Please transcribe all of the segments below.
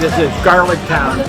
This is Garlic Town.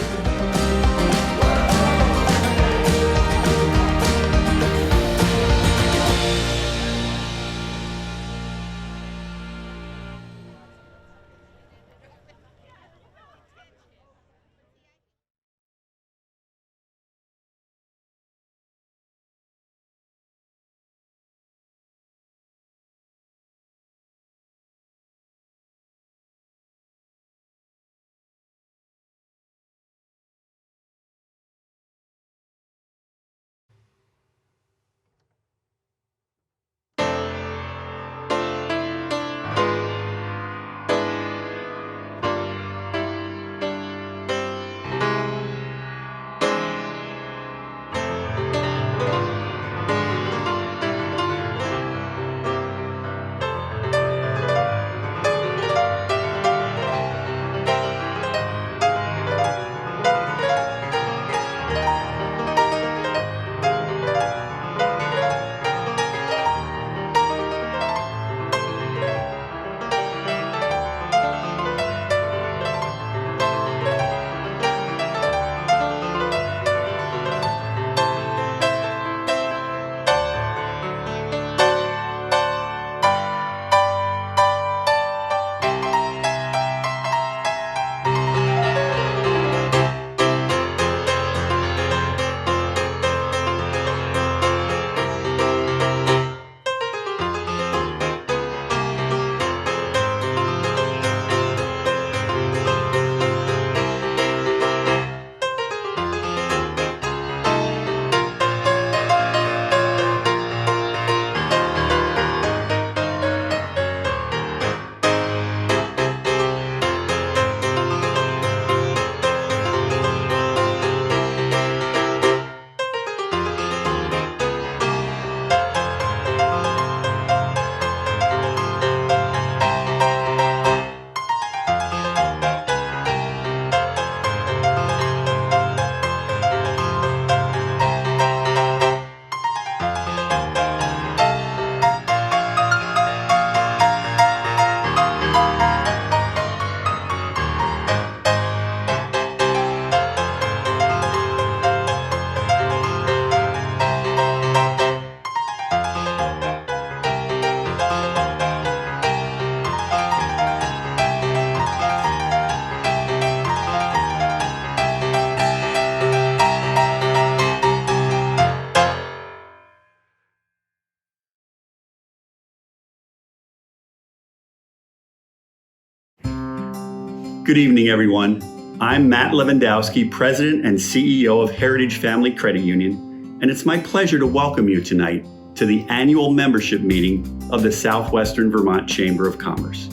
Good evening, everyone. I'm Matt Lewandowski, President and CEO of Heritage Family Credit Union, and it's my pleasure to welcome you tonight to the annual membership meeting of the Southwestern Vermont Chamber of Commerce.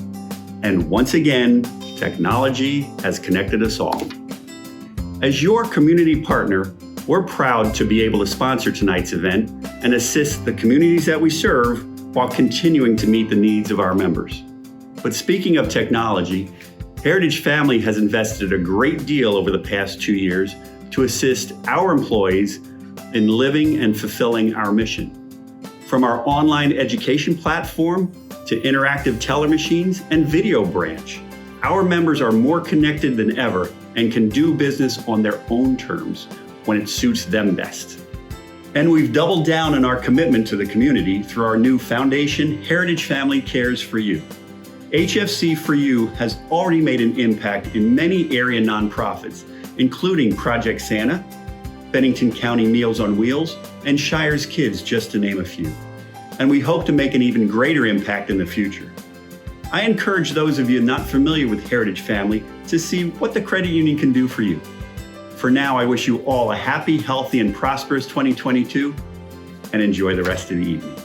And once again, technology has connected us all. As your community partner, we're proud to be able to sponsor tonight's event and assist the communities that we serve while continuing to meet the needs of our members. But speaking of technology, Heritage Family has invested a great deal over the past 2 years to assist our employees in living and fulfilling our mission. From our online education platform to interactive teller machines and video branch, our members are more connected than ever and can do business on their own terms when it suits them best. And we've doubled down on our commitment to the community through our new foundation, Heritage Family Cares for You. HFC for You has already made an impact in many area nonprofits, including Project Santa, Bennington County Meals on Wheels, and Shire's Kids, just to name a few. And we hope to make an even greater impact in the future. I encourage those of you not familiar with Heritage Family to see what the credit union can do for you. For now, I wish you all a happy, healthy, and prosperous 2022, and enjoy the rest of the evening.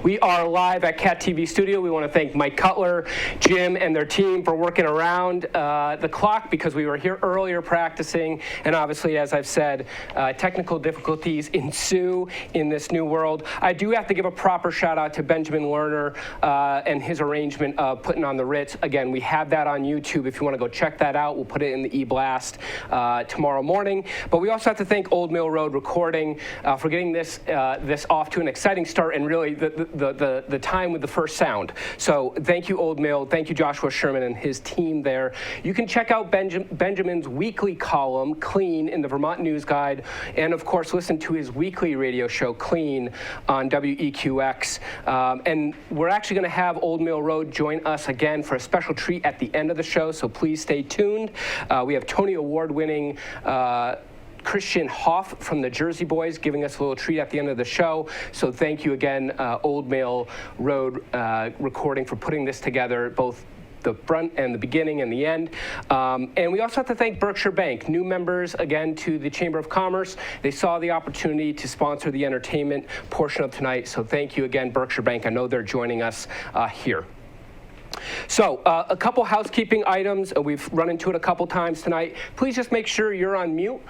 We are live at Cat TV Studio. We want to thank Mike Cutler, Jim, and their team for working around the clock because we were here earlier practicing. And obviously, as I've said, technical difficulties ensue in this new world. I do have to give a proper shout out to Benjamin Lerner and his arrangement of putting on the Ritz. Again, we have that on YouTube. If you want to go check that out, we'll put it in the e-blast tomorrow morning. But we also have to thank Old Mill Road Recording for getting this off to an exciting start and really the time with the first sound. So thank you, Old Mill. Thank you, Joshua Sherman and his team there. You can check out Benjamin's weekly column, Clean, in the Vermont News Guide, and of course listen to his weekly radio show, Clean, on WEQX. And we're actually going to have Old Mill Road join us again for a special treat at the end of the show, so please stay tuned. We have Tony Award-winning Christian Hoff from the Jersey Boys giving us a little treat at the end of the show. So thank you again, Old Mill Road Recording, for putting this together, both the front and the beginning and the end. And we also have to thank Berkshire Bank, new members again to the Chamber of Commerce. They saw the opportunity to sponsor the entertainment portion of tonight. So thank you again, Berkshire Bank. I know they're joining us here. So a couple housekeeping items. We've run into it a couple times tonight. Please just make sure you're on mute.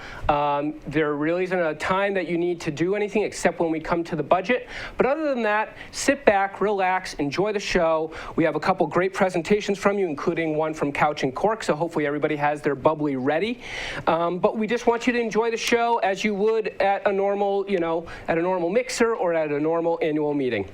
There really isn't a time that you need to do anything except when we come to the budget. But other than that, sit back, relax, enjoy the show. We have a couple great presentations from you, including one from Couch and Cork, so hopefully everybody has their bubbly ready. But we just want you to enjoy the show as you would at a normal, at a normal mixer or at a normal annual meeting.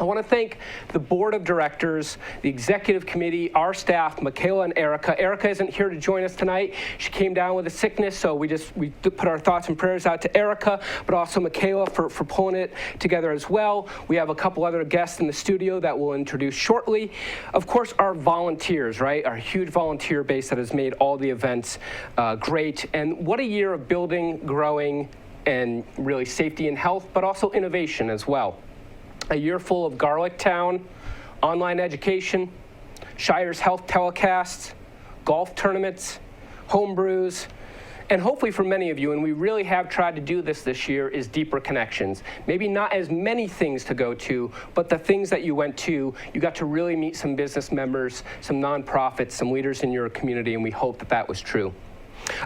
I want to thank the board of directors, the executive committee, our staff, Michaela and Erica. Erica isn't here to join us tonight. She came down with a sickness, so we put our thoughts and prayers out to Erica, but also Michaela for pulling it together as well. We have a couple other guests in the studio that we'll introduce shortly. Of course, our volunteers, right? Our huge volunteer base that has made all the events great. And what a year of building, growing, and really safety and health, but also innovation as well. A year full of Garlic Town, online education, Shire's Health telecasts, golf tournaments, home brews, and hopefully for many of you, and we really have tried to do this year, is deeper connections. Maybe not as many things to go to, but the things that you went to, you got to really meet some business members, some nonprofits, some leaders in your community, and we hope that that was true.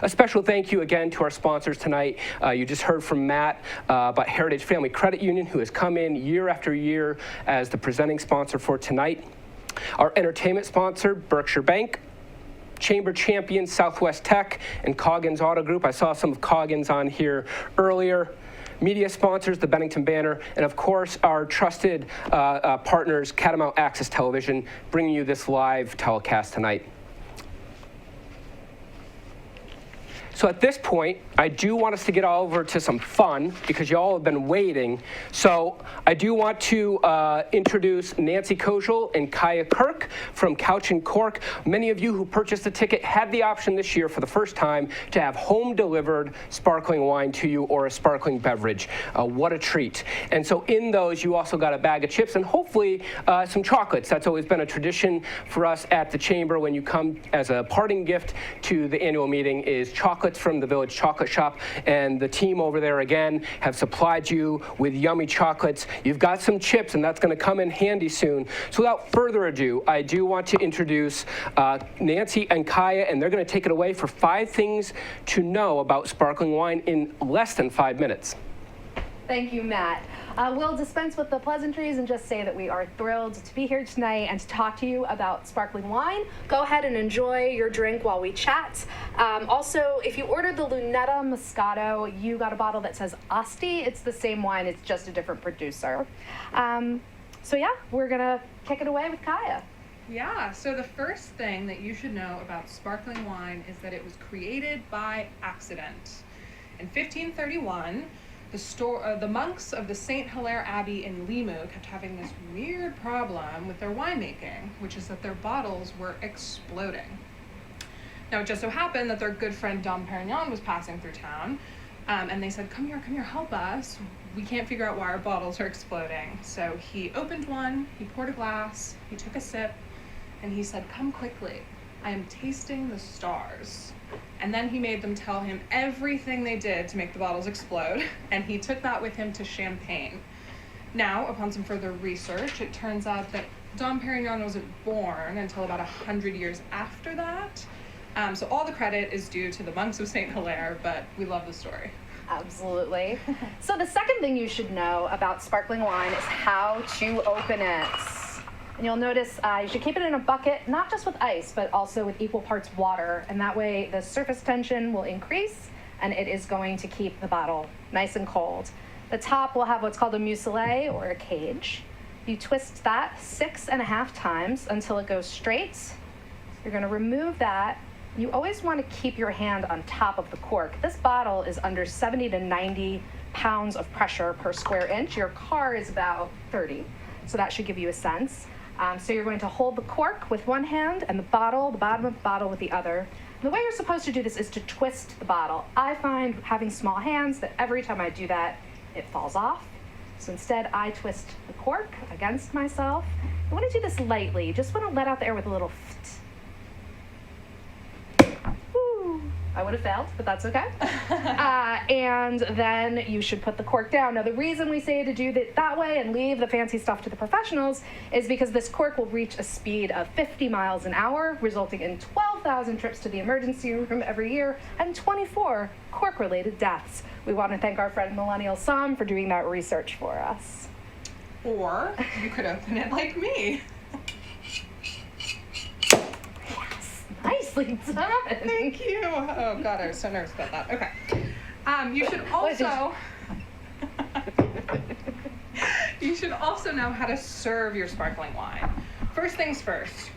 A special thank you again to our sponsors tonight. You just heard from Matt about Heritage Family Credit Union, who has come in year after year as the presenting sponsor for tonight. Our entertainment sponsor, Berkshire Bank. Chamber champion, Southwest Tech, and Coggins Auto Group. I saw some of Coggins on here earlier. Media sponsors, the Bennington Banner, and of course our trusted partners, Catamount Access Television, bringing you this live telecast tonight. So at this point, I do want us to get over to some fun because you all have been waiting. So I do want to introduce Nancy Koschel and Kaya Kirk from Couch and Cork. Many of you who purchased a ticket had the option this year for the first time to have home-delivered sparkling wine to you or a sparkling beverage. What a treat. And so in those, you also got a bag of chips and hopefully some chocolates. That's always been a tradition for us at the Chamber when you come as a parting gift to the annual meeting is chocolates from the Village Chocolate Shop, and the team over there again have supplied you with yummy chocolates. You've got some chips, and that's going to come in handy soon. So without further ado, I do want to introduce Nancy and Kaya, and they're going to take it away for 5 things to know about sparkling wine in less than 5 minutes. Thank you, Matt. We'll dispense with the pleasantries and just say that we are thrilled to be here tonight and to talk to you about sparkling wine. Go ahead and enjoy your drink while we chat. Also, if you ordered the Lunetta Moscato, you got a bottle that says Asti. It's the same wine, it's just a different producer. So yeah, we're gonna kick it away with Kaya. Yeah, so the first thing that you should know about sparkling wine is that it was created by accident. In 1531, the monks of the St. Hilaire Abbey in Limoux kept having this weird problem with their winemaking, which is that their bottles were exploding. Now, it just so happened that their good friend Dom Perignon was passing through town, and they said, come here, help us. We can't figure out why our bottles are exploding. So he opened one, he poured a glass, he took a sip, and he said, come quickly. I am tasting the stars. And then he made them tell him everything they did to make the bottles explode, and he took that with him to Champagne. Now, upon some further research, it turns out that Dom Perignon wasn't born until about 100 years after that. So all the credit is due to the monks of St. Hilaire, but we love the story. Absolutely. So the second thing you should know about sparkling wine is how to open it. And you'll notice you should keep it in a bucket, not just with ice, but also with equal parts water. And that way the surface tension will increase and it is going to keep the bottle nice and cold. The top will have what's called a muselet or a cage. You twist that 6.5 times until it goes straight. You're going to remove that. You always want to keep your hand on top of the cork. This bottle is under 70 to 90 pounds of pressure per square inch. Your car is about 30, so that should give you a sense. So you're going to hold the cork with one hand and the bottom of the bottle with the other. And the way you're supposed to do this is to twist the bottle. I find having small hands that every time I do that, it falls off. So instead, I twist the cork against myself. You want to do this lightly. You just want to let out the air with a little Woo. I would have failed, but that's okay. And then you should put the cork down. Now, the reason we say to do it that way and leave the fancy stuff to the professionals is because this cork will reach a speed of 50 miles an hour, resulting in 12,000 trips to the emergency room every year and 24 cork-related deaths. We want to thank our friend Millennial Sam for doing that research for us. Or you could open it like me. Nicely done. Thank you. Oh God, I was so nervous about that. Okay. You should also you should also know how to serve your sparkling wine. First things first,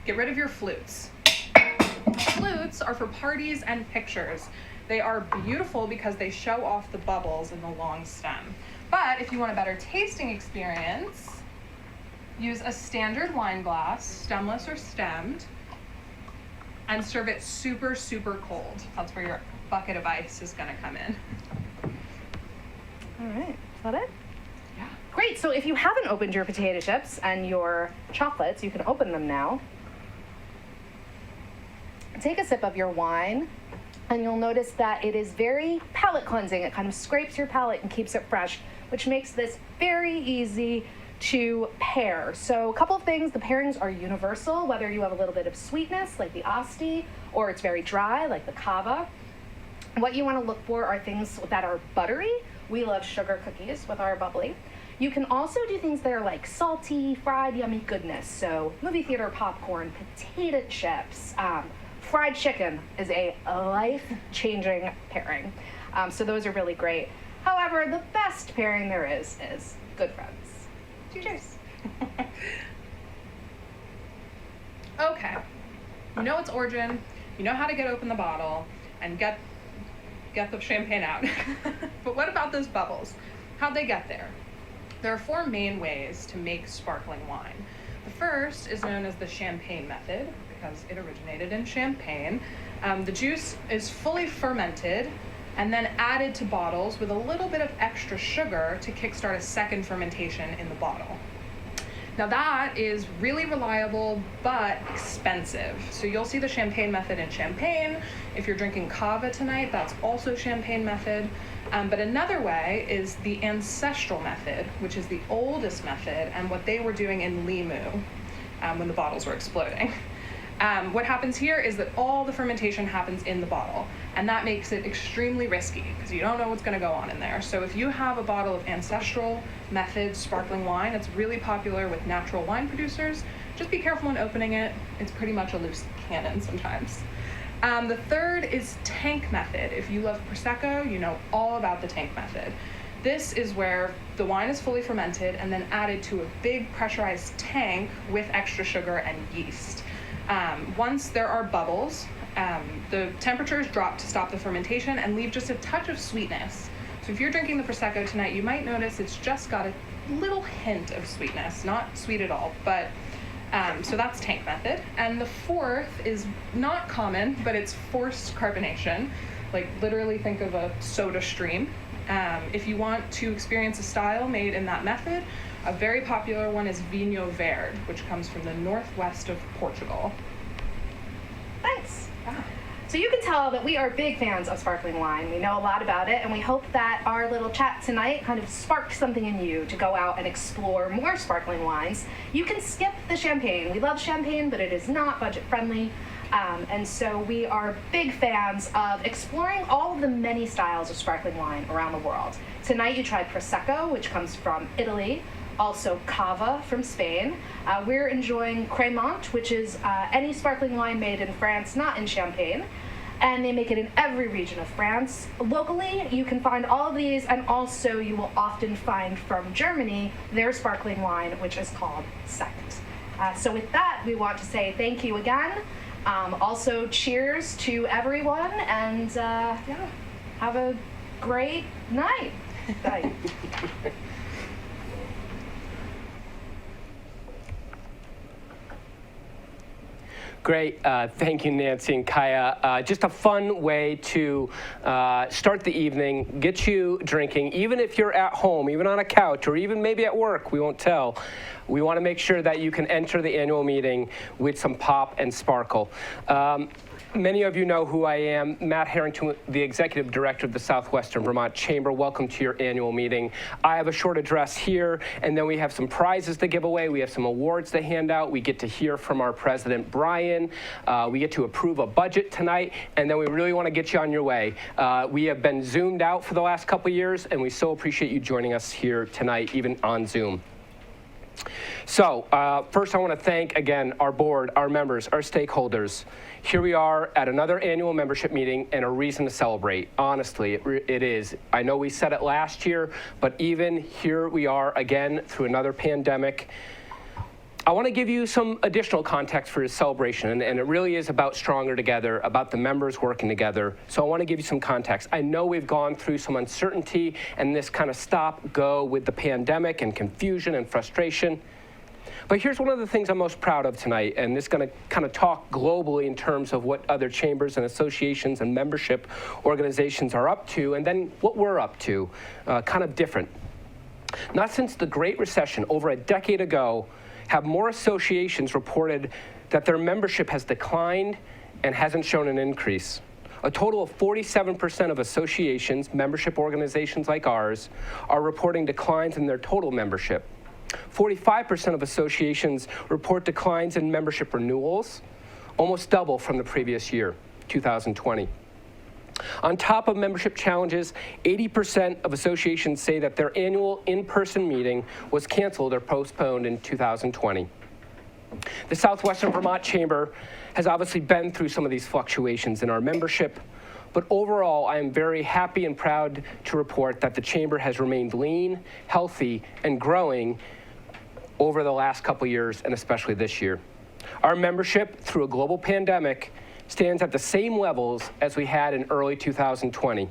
get rid of your flutes. Flutes are for parties and pictures. They are beautiful because they show off the bubbles in the long stem. But if you want a better tasting experience, use a standard wine glass, stemless or stemmed, and serve it super, super cold. That's where your bucket of ice is gonna come in. All right, is that it? Yeah. Great, so if you haven't opened your potato chips and your chocolates, you can open them now. Take a sip of your wine, and you'll notice that it is very palate cleansing. It kind of scrapes your palate and keeps it fresh, which makes this very easy to pair. So a couple of things, the pairings are universal, whether you have a little bit of sweetness like the Asti, or it's very dry like the Cava. What you want to look for are things that are buttery. We love sugar cookies with our bubbly. You can also do things that are like salty, fried, yummy goodness. So movie theater popcorn, potato chips, fried chicken is a life-changing pairing. So those are really great. However, the best pairing there is good friends. Cheers. Okay. You know its origin, you know how to get open the bottle and get the champagne out. But what about those bubbles? How'd they get there? There are 4 main ways to make sparkling wine. The first is known as the champagne method because it originated in Champagne. The juice is fully fermented and then added to bottles with a little bit of extra sugar to kickstart a second fermentation in the bottle. Now that is really reliable, but expensive. So you'll see the champagne method in Champagne. If you're drinking Cava tonight, that's also champagne method. But another way is the ancestral method, which is the oldest method and what they were doing in Limu when the bottles were exploding. What happens here is that all the fermentation happens in the bottle, and that makes it extremely risky because you don't know what's going to go on in there. So if you have a bottle of ancestral method sparkling wine, it's really popular with natural wine producers. Just be careful when opening it. It's pretty much a loose cannon sometimes. The third is tank method. If you love Prosecco, you know all about the tank method. This is where the wine is fully fermented and then added to a big pressurized tank with extra sugar and yeast. Once there are bubbles, the temperatures drop to stop the fermentation and leave just a touch of sweetness. So if you're drinking the Prosecco tonight, you might notice it's just got a little hint of sweetness, not sweet at all, but so that's tank method. And the fourth is not common, but it's forced carbonation. Like literally think of a soda stream. If you want to experience a style made in that method, a very popular one is Vinho Verde, which comes from the northwest of Portugal. Thanks. Ah. So you can tell that we are big fans of sparkling wine. We know a lot about it, and we hope that our little chat tonight kind of sparked something in you to go out and explore more sparkling wines. You can skip the champagne. We love champagne, but it is not budget friendly. And so we are big fans of exploring all of the many styles of sparkling wine around the world. Tonight you tried Prosecco, which comes from Italy. Also Cava from Spain. We're enjoying Crémant, which is any sparkling wine made in France, not in Champagne. And they make it in every region of France. Locally, you can find all of these, and also you will often find from Germany their sparkling wine, which is called Sekt. So with that, we want to say thank you again. Also, cheers to everyone, and have a great night. Bye. Great. Thank you, Nancy and Kaya. Just a fun way to start the evening, get you drinking, even if you're at home, even on a couch, or even maybe at work, we won't tell. We want to make sure that you can enter the annual meeting with some pop and sparkle. Many of you know who I am, Matt Harrington, the Executive Director of the Southwestern Vermont Chamber. Welcome to your annual meeting. I have a short address here, and then we have some prizes to give away. We have some awards to hand out. We get to hear from our President, Brian. We get to approve a budget tonight, and then we really want to get you on your way. We have been Zoomed out for the last couple of years, and we so appreciate you joining us here tonight, even on Zoom. So first I want to thank, again, our board, our members, our stakeholders. Here we are at another annual membership meeting, and a reason to celebrate. Honestly, it is. I know we said it last year, but even here we are again through another pandemic. I want to give you some additional context for this celebration, and it really is about Stronger Together, about the members working together. So I want to give you some context. I know we've gone through some uncertainty and this kind of stop-go with the pandemic and confusion and frustration. But here's one of the things I'm most proud of tonight, and this is going to kind of talk globally in terms of what other chambers and associations and membership organizations are up to, and then what we're up to, kind of different. Not since the Great Recession over a decade ago have more associations reported that their membership has declined and hasn't shown an increase. A total of 47% of associations, membership organizations like ours, are reporting declines in their total membership. 45% of associations report declines in membership renewals, almost double from the previous year, 2020. On top of membership challenges, 80% of associations say that their annual in-person meeting was canceled or postponed in 2020. The Southwestern Vermont Chamber has obviously been through some of these fluctuations in our membership, but overall, I am very happy and proud to report that the Chamber has remained lean, healthy, and growing over the last couple years, and especially this year. Our membership, through a global pandemic, stands at the same levels as we had in early 2020.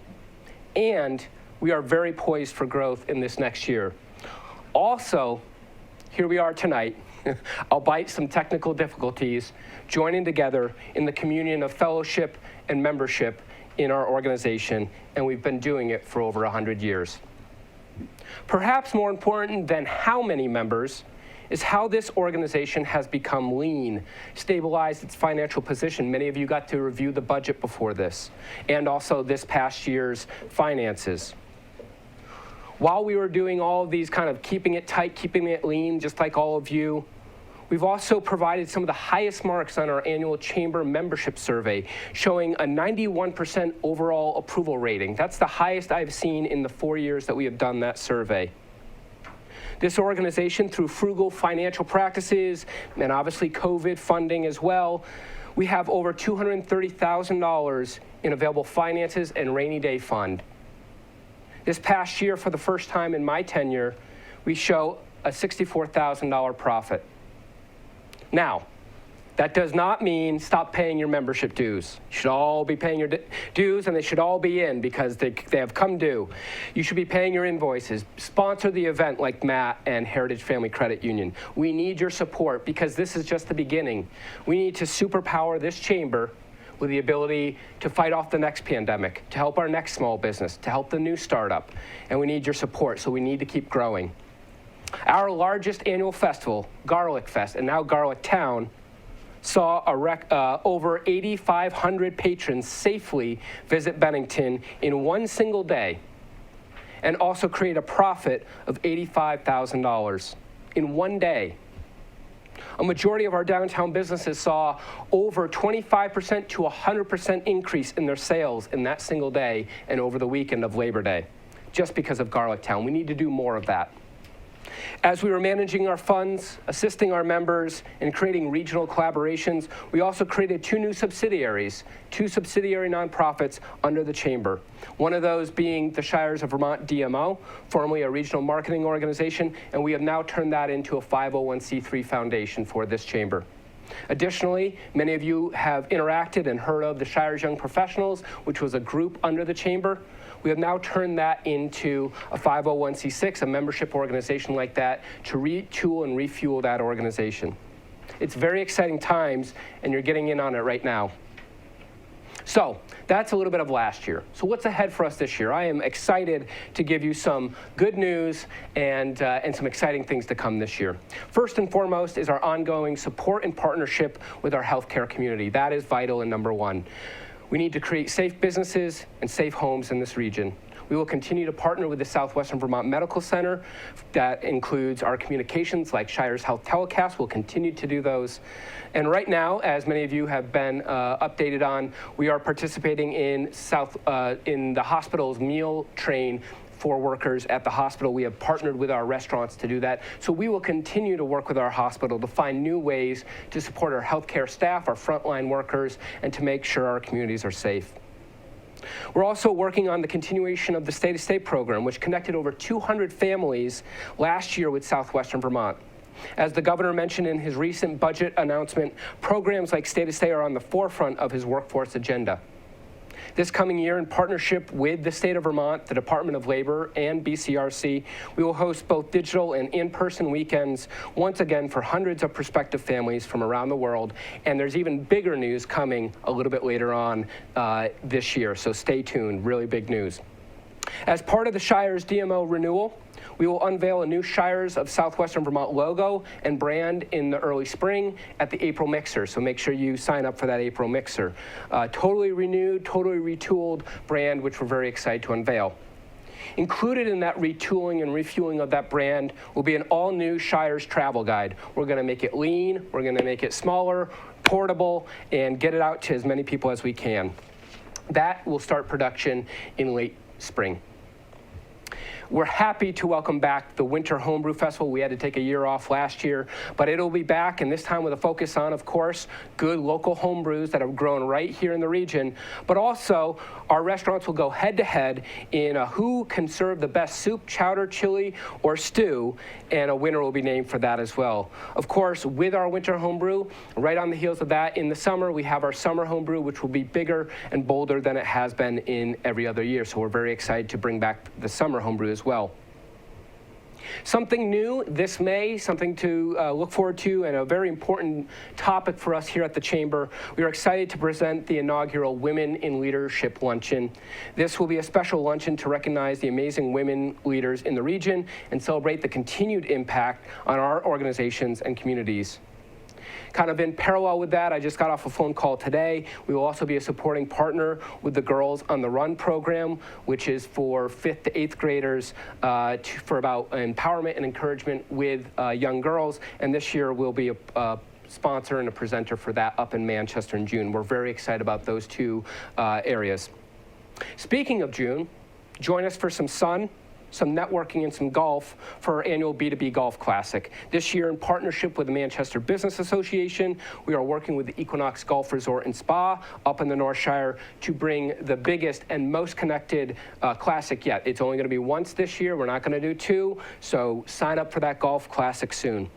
And we are very poised for growth in this next year. Also, here we are tonight, albeit some technical difficulties, joining together in the communion of fellowship and membership in our organization, and we've been doing it for over 100 years. Perhaps more important than how many members is how this organization has become lean, stabilized its financial position. Many of you got to review the budget before this, and also this past year's finances. While we were doing all of these kind of keeping it tight, keeping it lean, just like all of you, we've also provided some of the highest marks on our annual chamber membership survey, showing a 91% overall approval rating. That's the highest I've seen in the 4 years that we have done that survey. This organization, through frugal financial practices and obviously COVID funding as well, we have over $230,000 in available finances and rainy day fund. This past year, for the first time in my tenure, we show a $64,000 profit. Now, that does not mean stop paying your membership dues. You should all be paying your dues, and they should all be in because they have come due. You should be paying your invoices. Sponsor the event like Matt and Heritage Family Credit Union. We need your support because this is just the beginning. We need to superpower this chamber with the ability to fight off the next pandemic, to help our next small business, to help the new startup. And we need your support, so we need to keep growing. Our largest annual festival, Garlic Fest, and now Garlic Town, saw over 8,500 patrons safely visit Bennington in one single day, and also create a profit of $85,000 in one day. A majority of our downtown businesses saw over 25% to 100% increase in their sales in that single day and over the weekend of Labor Day, just because of Garlic Town. We need to do more of that. As we were managing our funds, assisting our members, and creating regional collaborations, we also created two new subsidiaries, two subsidiary nonprofits under the Chamber. One of those being the Shires of Vermont DMO, formerly a regional marketing organization, and we have now turned that into a 501c3 foundation for this Chamber. Additionally, many of you have interacted and heard of the Shires Young Professionals, which was a group under the Chamber. We have now turned that into a 501c6, a membership organization like that, to retool and refuel that organization. It's very exciting times, and you're getting in on it right now. So that's a little bit of last year. So what's ahead for us this year? I am excited to give you some good news and some exciting things to come this year. First and foremost is our ongoing support and partnership with our healthcare community. That is vital and number one. We need to create safe businesses and safe homes in this region. We will continue to partner with the Southwestern Vermont Medical Center. That includes our communications like Shires Health Telecast. We'll continue to do those. And right now, as many of you have been updated on, we are participating in the hospital's meal train for workers at the hospital. We have partnered with our restaurants to do that. So we will continue to work with our hospital to find new ways to support our healthcare staff, our frontline workers, and to make sure our communities are safe. We're also working on the continuation of the Stay to Stay program, which connected over 200 families last year with Southwestern Vermont. As the governor mentioned in his recent budget announcement, programs like Stay to Stay are on the forefront of his workforce agenda. This coming year, in partnership with the state of Vermont, the Department of Labor, and BCRC, we will host both digital and in-person weekends once again for hundreds of prospective families from around the world. And there's even bigger news coming a little bit later on this year, so stay tuned, really big news. As part of the Shires DMO renewal, we will unveil a new Shires of Southwestern Vermont logo and brand in the early spring at the April Mixer, so make sure you sign up for that April Mixer. Totally renewed, totally retooled brand, which we're very excited to unveil. Included in that retooling and refueling of that brand will be an all-new Shires travel guide. We're going to make it lean, we're going to make it smaller, portable, and get it out to as many people as we can. That will start production in late spring. We're happy to welcome back the Winter Homebrew Festival. We had to take a year off last year, but it'll be back, and this time with a focus on, of course, good local homebrews that have grown right here in the region, but also our restaurants will go head-to-head in who can serve the best soup, chowder, chili, or stew, and a winner will be named for that as well. Of course, with our Winter Homebrew, right on the heels of that, in the summer, we have our Summer Homebrew, which will be bigger and bolder than it has been in every other year, so we're very excited to bring back the Summer Homebrew as well. Something new this May, something to look forward to, and a very important topic for us here at the Chamber. We are excited to present the inaugural Women in Leadership Luncheon. This will be a special luncheon to recognize the amazing women leaders in the region and celebrate the continued impact on our organizations and communities. Kind of in parallel with that, I just got off a phone call today. We will also be a supporting partner with the Girls on the Run program, which is for 5th to 8th graders for about empowerment and encouragement with young girls. And this year we'll be a sponsor and a presenter for that up in Manchester in June. We're very excited about those two areas. Speaking of June, join us for some sun, some networking, and some golf for our annual B2B Golf Classic. This year, in partnership with the Manchester Business Association, we are working with the Equinox Golf Resort and Spa up in the North Shire to bring the biggest and most connected classic yet. It's only going to be once this year. We're not going to do two, so sign up for that Golf Classic soon.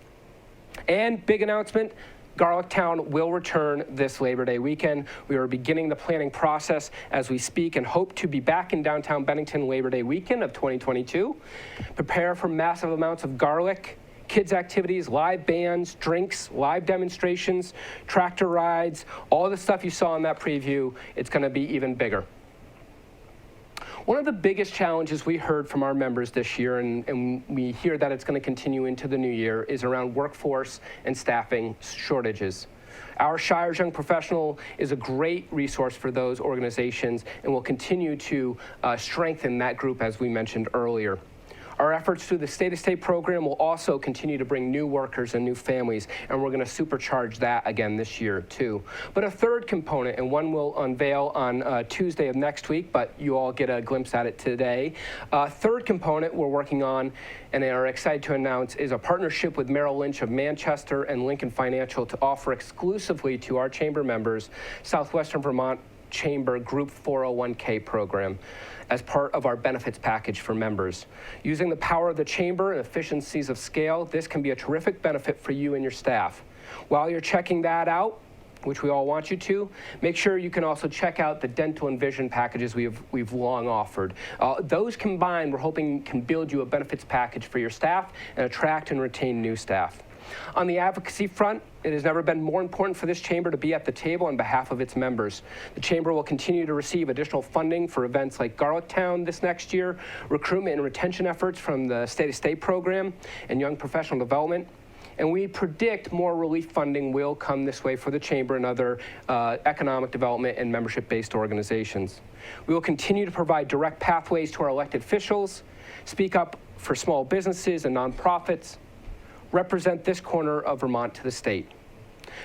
And big announcement, Garlic Town will return this Labor Day weekend. We are beginning the planning process as we speak and hope to be back in downtown Bennington Labor Day weekend of 2022. Prepare for massive amounts of garlic, kids activities, live bands, drinks, live demonstrations, tractor rides, all the stuff you saw in that preview. It's going to be even bigger. One of the biggest challenges we heard from our members this year, and we hear that it's going to continue into the new year, is around workforce and staffing shortages. Our Shire's Young Professional is a great resource for those organizations and will continue to strengthen that group as we mentioned earlier. Our efforts through the State-to-State program will also continue to bring new workers and new families, and we're going to supercharge that again this year too. But a third component, and one we'll unveil on Tuesday of next week, but you all get a glimpse at it today. Third component we're working on and are excited to announce is a partnership with Merrill Lynch of Manchester and Lincoln Financial to offer exclusively to our chamber members Southwestern Vermont Chamber Group 401k program as part of our benefits package for members. Using the power of the chamber and efficiencies of scale, this can be a terrific benefit for you and your staff. While you're checking that out, which we all want you to, make sure you can also check out the dental and vision packages we've long offered. Those combined, we're hoping can build you a benefits package for your staff and attract and retain new staff. On the advocacy front, it has never been more important for this chamber to be at the table on behalf of its members. The chamber will continue to receive additional funding for events like Garlic Town this next year, recruitment and retention efforts from the State-to-State program, and young professional development. And we predict more relief funding will come this way for the chamber and other economic development and membership-based organizations. We will continue to provide direct pathways to our elected officials, speak up for small businesses and nonprofits, represent this corner of Vermont to the state.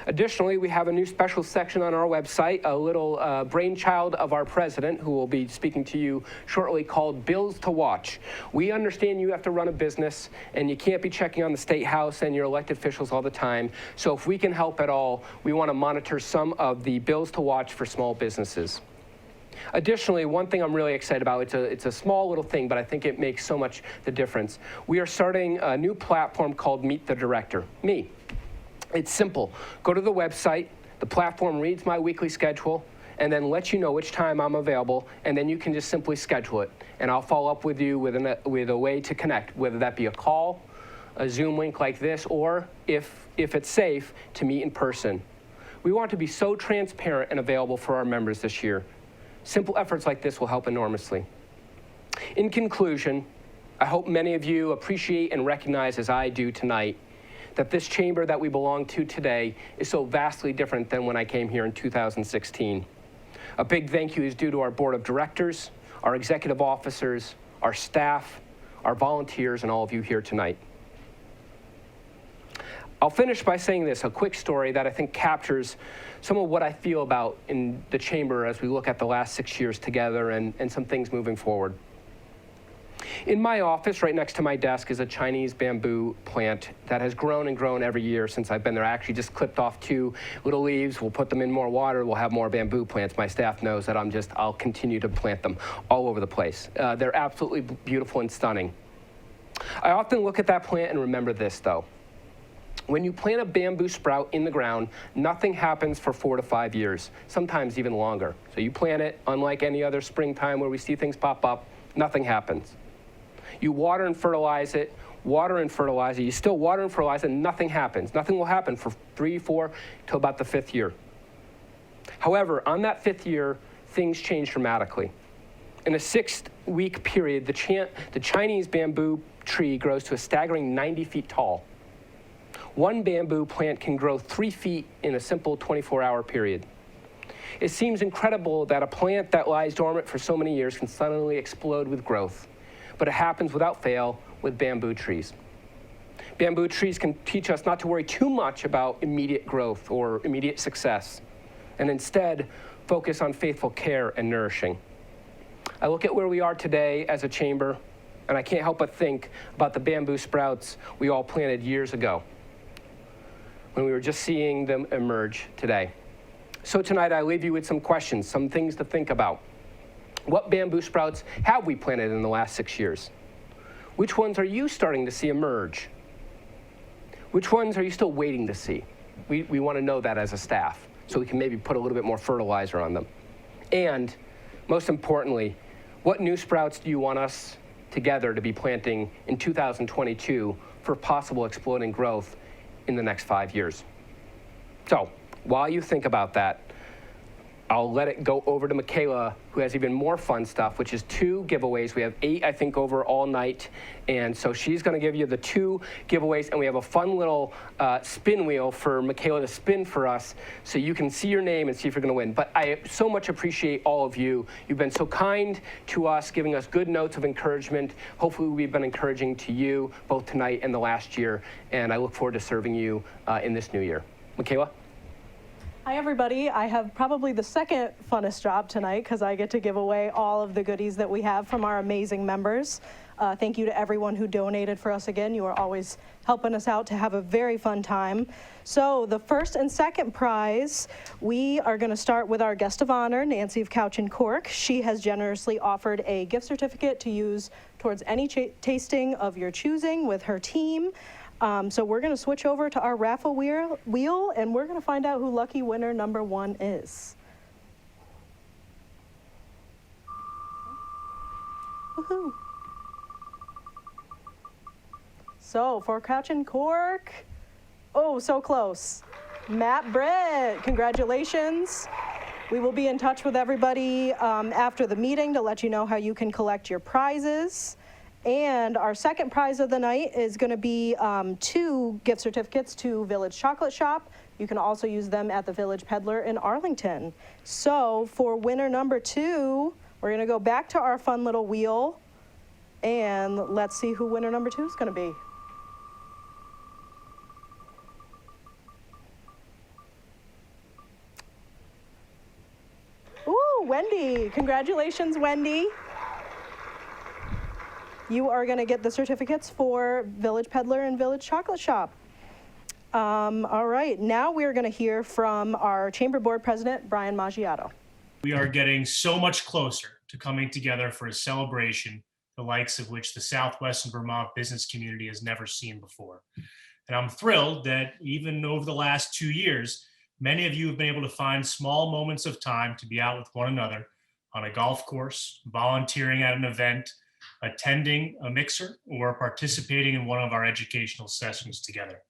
Additionally, we have a new special section on our website, a little brainchild of our president, who will be speaking to you shortly, called Bills to Watch. We understand you have to run a business, and you can't be checking on the State House and your elected officials all the time. So if we can help at all, we want to monitor some of the bills to watch for small businesses. Additionally, one thing I'm really excited about, it's a small little thing, but I think it makes so much the difference. We are starting a new platform called Meet the Director, me. It's simple. Go to the website, the platform reads my weekly schedule, and then lets you know which time I'm available, and then you can just simply schedule it. And I'll follow up with you with a way to connect, whether that be a call, a Zoom link like this, or if it's safe, to meet in person. We want to be so transparent and available for our members this year. Simple efforts like this will help enormously. In conclusion, I hope many of you appreciate and recognize, as I do tonight, that this chamber that we belong to today is so vastly different than when I came here in 2016. A big thank you is due to our board of directors, our executive officers, our staff, our volunteers, and all of you here tonight. I'll finish by saying this, a quick story that I think captures some of what I feel about in the chamber as we look at the last 6 years together and some things moving forward. In my office, right next to my desk, is a Chinese bamboo plant that has grown and grown every year since I've been there. I actually just clipped off 2 little leaves. We'll put them in more water. We'll have more bamboo plants. My staff knows that I'll continue to plant them all over the place. They're absolutely beautiful and stunning. I often look at that plant and remember this, though. When you plant a bamboo sprout in the ground, nothing happens for 4 to 5 years, sometimes even longer. So you plant it, unlike any other springtime where we see things pop up, nothing happens. You water and fertilize it, you still water and fertilize it, and nothing happens. Nothing will happen for 3, 4, till about the 5th year. However, on that 5th year, things change dramatically. In a 6-week period, the Chinese bamboo tree grows to a staggering 90 feet tall. One bamboo plant can grow 3 feet in a simple 24-hour period. It seems incredible that a plant that lies dormant for so many years can suddenly explode with growth, but it happens without fail with bamboo trees. Bamboo trees can teach us not to worry too much about immediate growth or immediate success, and instead focus on faithful care and nourishing. I look at where we are today as a chamber, and I can't help but think about the bamboo sprouts we all planted years ago, when we were just seeing them emerge today. So tonight I leave you with some questions, some things to think about. What bamboo sprouts have we planted in the last 6 years? Which ones are you starting to see emerge? Which ones are you still waiting to see? We want to know that as a staff, so we can maybe put a little bit more fertilizer on them. And most importantly, what new sprouts do you want us together to be planting in 2022 for possible exploding growth in the next 5 years? So while you think about that, I'll let it go over to Michaela, who has even more fun stuff, which is 2 giveaways. We have 8, I think, over all night. And so she's going to give you the 2 giveaways. And we have a fun little spin wheel for Michaela to spin for us so you can see your name and see if you're going to win. But I so much appreciate all of you. You've been so kind to us, giving us good notes of encouragement. Hopefully we've been encouraging to you both tonight and the last year. And I look forward to serving you in this new year. Michaela? Hi, everybody. I have probably the second funnest job tonight because I get to give away all of the goodies that we have from our amazing members. Thank you to everyone who donated for us again. You are always helping us out to have a very fun time. So the first and second prize, we are going to start with our guest of honor, Nancy of Couch and Cork. She has generously offered a gift certificate to use towards any tasting of your choosing with her team. So we're going to switch over to our raffle wheel, and we're going to find out who lucky winner number 1 is. Woohoo! So for Couch and Cork, oh, so close. Matt Britt, congratulations. We will be in touch with everybody after the meeting to let you know how you can collect your prizes. And our second prize of the night is going to be 2 gift certificates to Village Chocolate Shop. You can also use them at the Village Peddler in Arlington. So for winner number 2, we're going to go back to our fun little wheel, and let's see who winner number 2 is going to be. Ooh, Wendy. Congratulations, Wendy. You are going to get the certificates for Village Peddler and Village Chocolate Shop. All right, now we're going to hear from our Chamber Board President, Brian Maggiato. We are getting so much closer to coming together for a celebration, the likes of which the Southwestern Vermont business community has never seen before. And I'm thrilled that even over the last 2 years, many of you have been able to find small moments of time to be out with one another on a golf course, volunteering at an event, attending a mixer, or participating in one of our educational sessions together.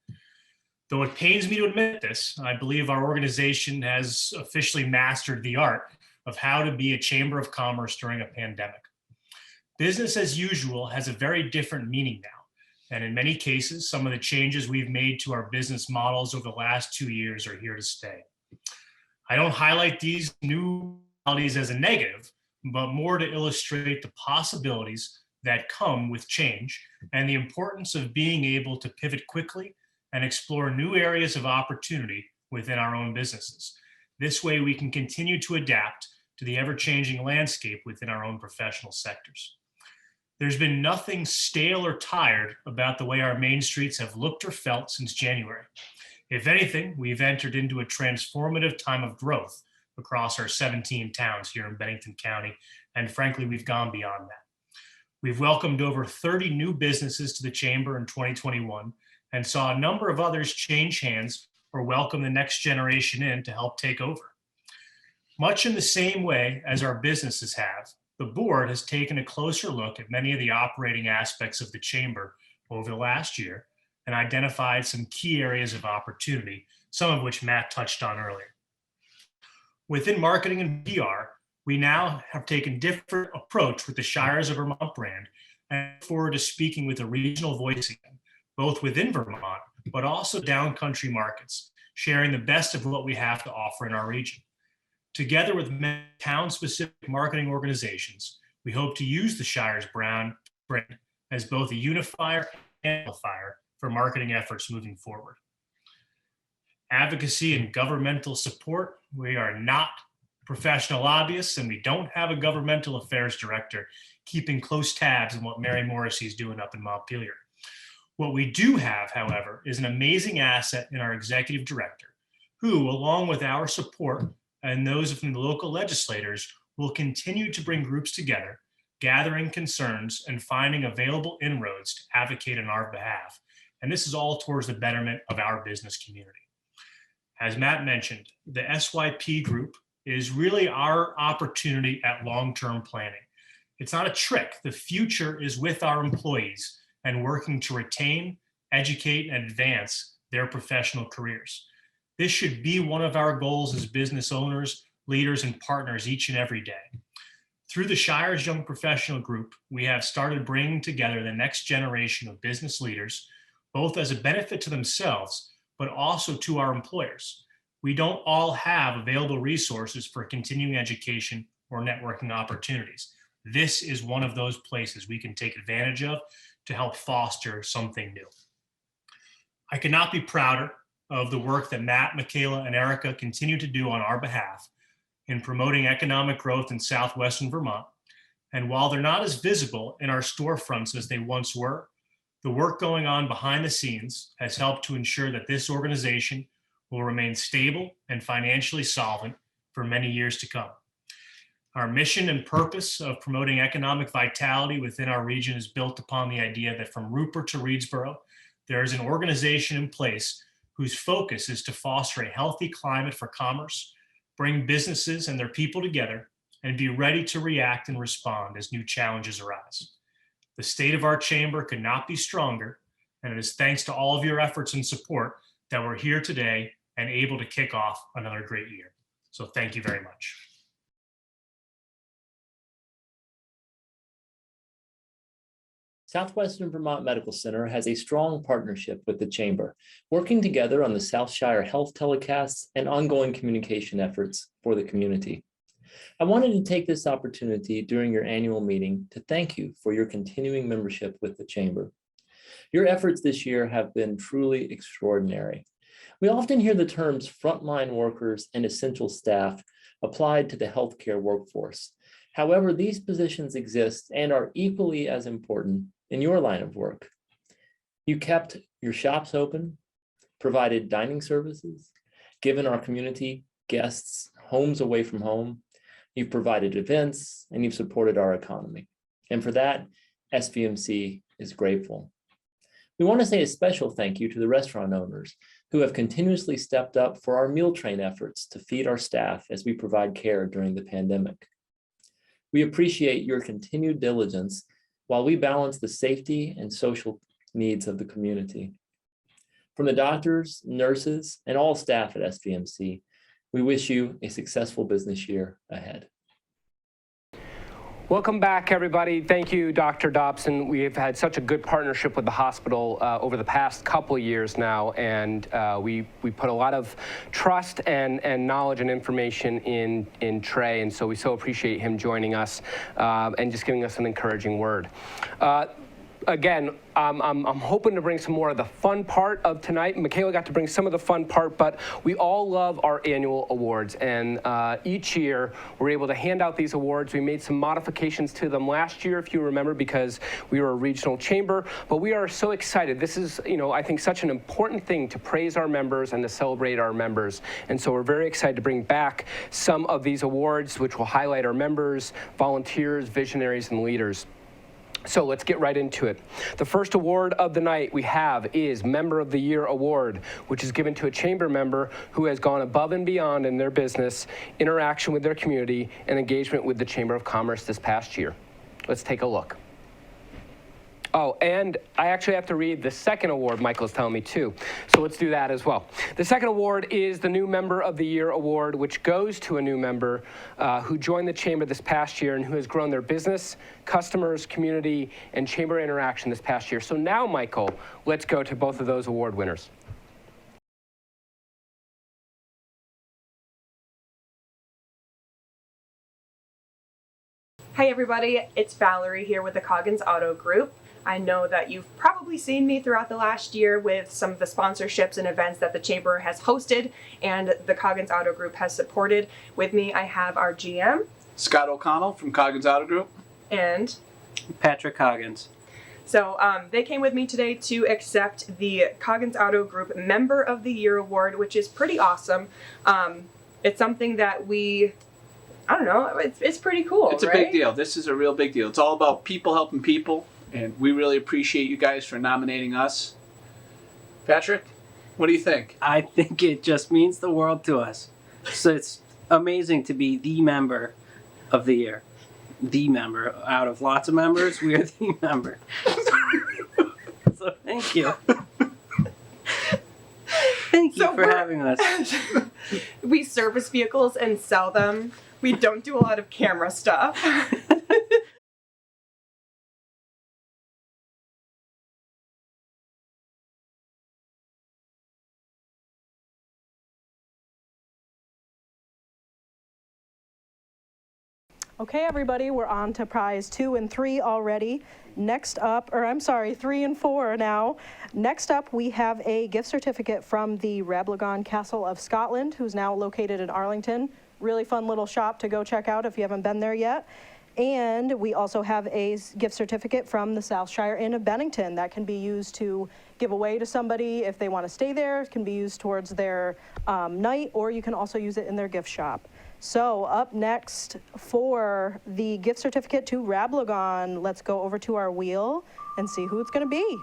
Though it pains me to admit this, I believe our organization has officially mastered the art of how to be a chamber of commerce during a pandemic. Business as usual has a very different meaning now, and in many cases, some of the changes we've made to our business models over the last 2 years are here to stay. I don't highlight these new realities as a negative, but more to illustrate the possibilities that come with change and the importance of being able to pivot quickly and explore new areas of opportunity within our own businesses. This way we can continue to adapt to the ever-changing landscape within our own professional sectors. There's been nothing stale or tired about the way our main streets have looked or felt since January. If anything, we've entered into a transformative time of growth across our 17 towns here in Bennington County, and frankly, we've gone beyond that. We've welcomed over 30 new businesses to the Chamber in 2021 and saw a number of others change hands or welcome the next generation in to help take over. Much in the same way as our businesses have, the board has taken a closer look at many of the operating aspects of the Chamber over the last year and identified some key areas of opportunity, some of which Matt touched on earlier. Within marketing and PR, we now have taken a different approach with the Shires of Vermont brand and look forward to speaking with a regional voice again, both within Vermont, but also downcountry markets, sharing the best of what we have to offer in our region. Together with many town-specific marketing organizations, we hope to use the Shires brand as both a unifier and amplifier for marketing efforts moving forward. Advocacy and governmental support. We are not professional lobbyists, and we don't have a governmental affairs director keeping close tabs on what Mary Morrissey is doing up in Montpelier. What we do have, however, is an amazing asset in our executive director, who, along with our support and those from the local legislators, will continue to bring groups together, gathering concerns and finding available inroads to advocate on our behalf. And this is all towards the betterment of our business community. As Matt mentioned, the SYP group is really our opportunity at long-term planning. It's not a trick. The future is with our employees and working to retain, educate, and advance their professional careers. This should be one of our goals as business owners, leaders, and partners each and every day. Through the Shire's Young Professional Group, we have started bringing together the next generation of business leaders, both as a benefit to themselves, but also to our employers. We don't all have available resources for continuing education or networking opportunities. This is one of those places we can take advantage of to help foster something new. I could not be prouder of the work that Matt, Michaela, and Erica continue to do on our behalf in promoting economic growth in Southwestern Vermont. And while they're not as visible in our storefronts as they once were, the work going on behind the scenes has helped to ensure that this organization will remain stable and financially solvent for many years to come. Our mission and purpose of promoting economic vitality within our region is built upon the idea that from Rupert to Reedsboro, there is an organization in place whose focus is to foster a healthy climate for commerce, bring businesses and their people together, and be ready to react and respond as new challenges arise. The state of our chamber could not be stronger, and it is thanks to all of your efforts and support that we're here today and able to kick off another great year. So thank you very much. Southwestern Vermont Medical Center has a strong partnership with the Chamber, working together on the South Shire Health telecasts and ongoing communication efforts for the community. I wanted to take this opportunity during your annual meeting to thank you for your continuing membership with the Chamber. Your efforts this year have been truly extraordinary. We often hear the terms frontline workers and essential staff applied to the healthcare workforce. However, these positions exist and are equally as important in your line of work. You kept your shops open, provided dining services, given our community guests homes away from home. You've provided events and you've supported our economy. And for that, SVMC is grateful. We want to say a special thank you to the restaurant owners who have continuously stepped up for our meal train efforts to feed our staff as we provide care during the pandemic. We appreciate your continued diligence while we balance the safety and social needs of the community. From the doctors, nurses, and all staff at SVMC, we wish you a successful business year ahead. Welcome back, everybody. Thank you, Dr. Dobson. We have had such a good partnership with the hospital over the past couple of years now, and we put a lot of trust and knowledge and information in Trey, and so we so appreciate him joining us and just giving us an encouraging word. Again, I'm hoping to bring some more of the fun part of tonight. Michaela got to bring some of the fun part, but we all love our annual awards. And each year, we're able to hand out these awards. We made some modifications to them last year, if you remember, because we were a regional chamber. But we are so excited. This is, I think, such an important thing to praise our members and to celebrate our members. And so we're very excited to bring back some of these awards, which will highlight our members, volunteers, visionaries, and leaders. So let's get right into it. The first award of the night we have is Member of the Year Award, which is given to a chamber member who has gone above and beyond in their business, interaction with their community, and engagement with the Chamber of Commerce this past year. Let's take a look. Oh, and I actually have to read the second award Michael's telling me too. So let's do that as well. The second award is the New Member of the Year Award, which goes to a new member who joined the chamber this past year and who has grown their business, customers, community, and chamber interaction this past year. So now, Michael, let's go to both of those award winners. Hi everybody, it's Valerie here with the Coggins Auto Group. I know that you've probably seen me throughout the last year with some of the sponsorships and events that the Chamber has hosted and the Coggins Auto Group has supported. With me, I have our GM, Scott O'Connell from Coggins Auto Group. And Patrick Coggins. So they came with me today to accept the Coggins Auto Group Member of the Year Award, which is pretty awesome. It's something that I don't know, it's pretty cool, It's a big deal. This is a real big deal. It's all about people helping people, and we really appreciate you guys for nominating us. Patrick, what do you think? I think it just means the world to us. So it's amazing to be the member of the year. The member. Out of lots of members, we are the member. So thank you. Thank you for having us. We service vehicles and sell them. We don't do a lot of camera stuff. Okay, everybody, we're on to prize 2 and 3 already. Next up, or I'm sorry, 3 and 4 now. Next up, we have a gift certificate from the Rablagon Castle of Scotland, who's now located in Arlington. Really fun little shop to go check out if you haven't been there yet. And we also have a gift certificate from the South Shire Inn of Bennington that can be used to give away to somebody if they want to stay there. It can be used towards their night, or you can also use it in their gift shop. So up next for the gift certificate to Rablagon, let's go over to our wheel and see who it's going to be.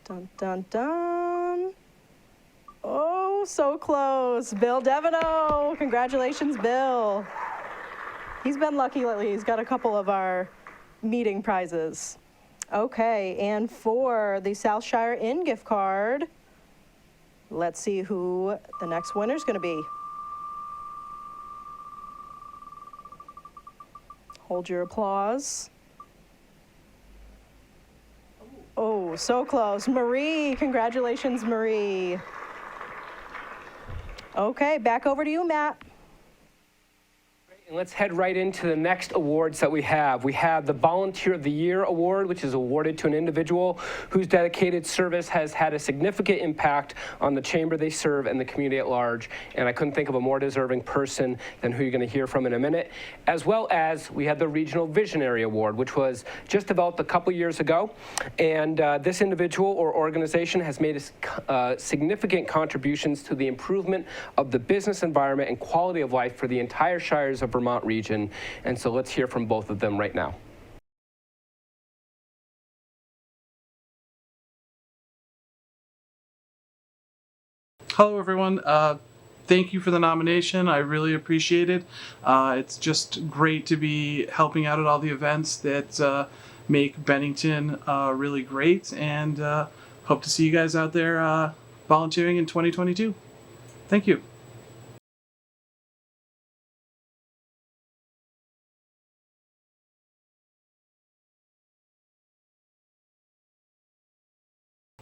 Dun, dun, dun. Oh, so close. Bill Devino. Congratulations, Bill. He's been lucky lately. He's got a couple of our meeting prizes. Okay, and for the South Shire Inn gift card, let's see who the next winner is going to be. Hold your applause. Oh, so close. Marie, congratulations, Marie. Okay, back over to you, Matt. And let's head right into the next awards that we have. We have the Volunteer of the Year Award, which is awarded to an individual whose dedicated service has had a significant impact on the chamber they serve and the community at large. And I couldn't think of a more deserving person than who you're going to hear from in a minute. As well as we have the Regional Visionary Award, which was just developed a couple years ago. And this individual or organization has made significant contributions to the improvement of the business environment and quality of life for the entire shires of Vermont region. And so let's hear from both of them right now. Hello, everyone. Thank you for the nomination. I really appreciate it. It's just great to be helping out at all the events that make Bennington really great, and hope to see you guys out there volunteering in 2022. Thank you.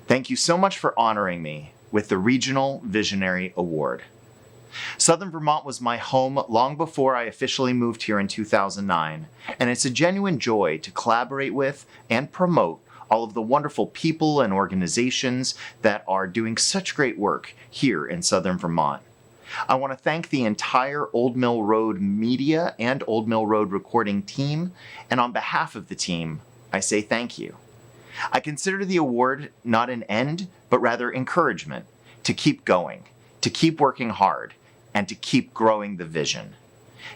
Thank you so much for honoring me with the Regional Visionary Award. Southern Vermont was my home long before I officially moved here in 2009, and it's a genuine joy to collaborate with and promote all of the wonderful people and organizations that are doing such great work here in Southern Vermont. I want to thank the entire Old Mill Road media and Old Mill Road recording team, and on behalf of the team, I say thank you. I consider the award not an end, but rather encouragement to keep going, to keep working hard, and to keep growing the vision.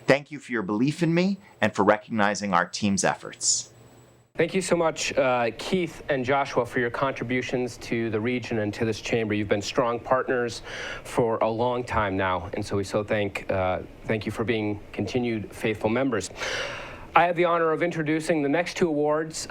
Thank you for your belief in me and for recognizing our team's efforts. Thank you so much, Keith and Joshua, for your contributions to the region and to this chamber. You've been strong partners for a long time now, and so we thank you for being continued faithful members. I have the honor of introducing the next 2 awards.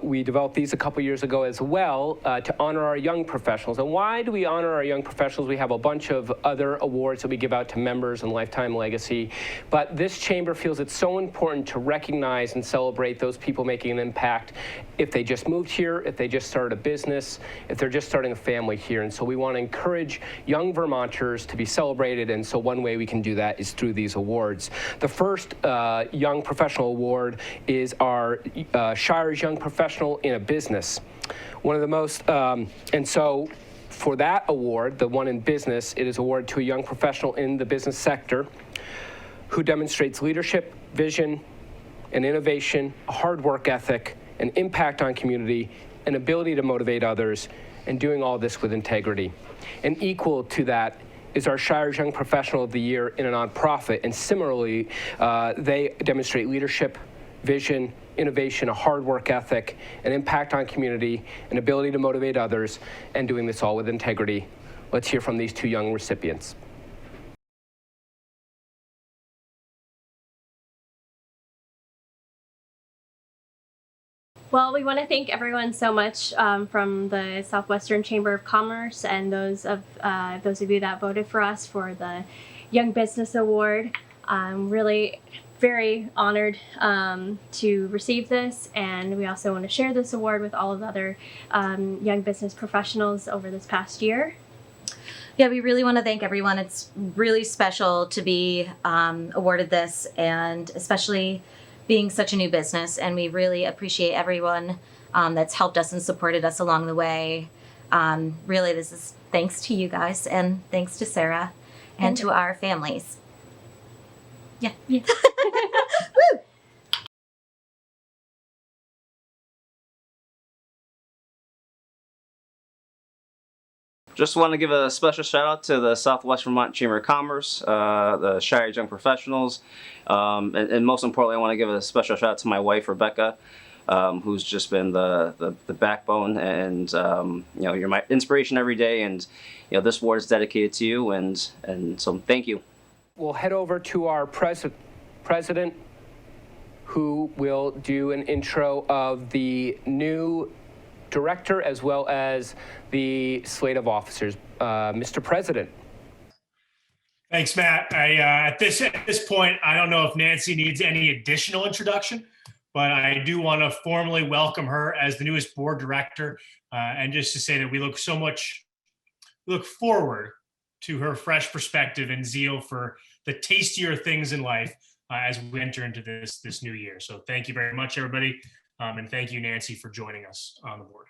We developed these a couple years ago as well to honor our young professionals. And why do we honor our young professionals? We have a bunch of other awards that we give out to members and Lifetime Legacy. But this chamber feels it's so important to recognize and celebrate those people making an impact if they just moved here, if they just started a business, if they're just starting a family here. And so we want to encourage young Vermonters to be celebrated. And so one way we can do that is through these awards. The first Young Professional Award is our Shire's Young Professional in a Business. One of the most, and so for that award, the one in business, it is awarded to a young professional in the business sector who demonstrates leadership, vision, and innovation, a hard work ethic, an impact on community, an ability to motivate others, and doing all this with integrity. And equal to that is our Shire's Young Professional of the Year in a nonprofit. And similarly, they demonstrate leadership, vision, innovation, a hard work ethic, an impact on community, an ability to motivate others, and doing this all with integrity. Let's hear from these 2 young recipients. Well, we want to thank everyone so much from the Southwestern Chamber of Commerce and those of you that voted for us for the Young Business Award. I'm really very honored to receive this, and we also want to share this award with all of the other young business professionals over this past year. Yeah, we really want to thank everyone. It's really special to be awarded this, and especially being such a new business. And we really appreciate everyone that's helped us and supported us along the way. Really, this is thanks to you guys, and thanks to Sarah and to our families. Yeah. Woo! Just want to give a special shout out to the Southwest Vermont Chamber of Commerce, the Shire Young Professionals, and most importantly, I want to give a special shout out to my wife, Rebecca, who's just been the backbone, and you're my inspiration every day, and this award is dedicated to you, and so thank you. We'll head over to our president, who will do an intro of the new director as well as the slate of officers. Mr. President. Thanks, Matt. At this point, I don't know if Nancy needs any additional introduction, but I do want to formally welcome her as the newest board director, and just to say that we look forward to her fresh perspective and zeal for the tastier things in life as we enter into this new year. So thank you very much, everybody. And thank you, Nancy, for joining us on the board.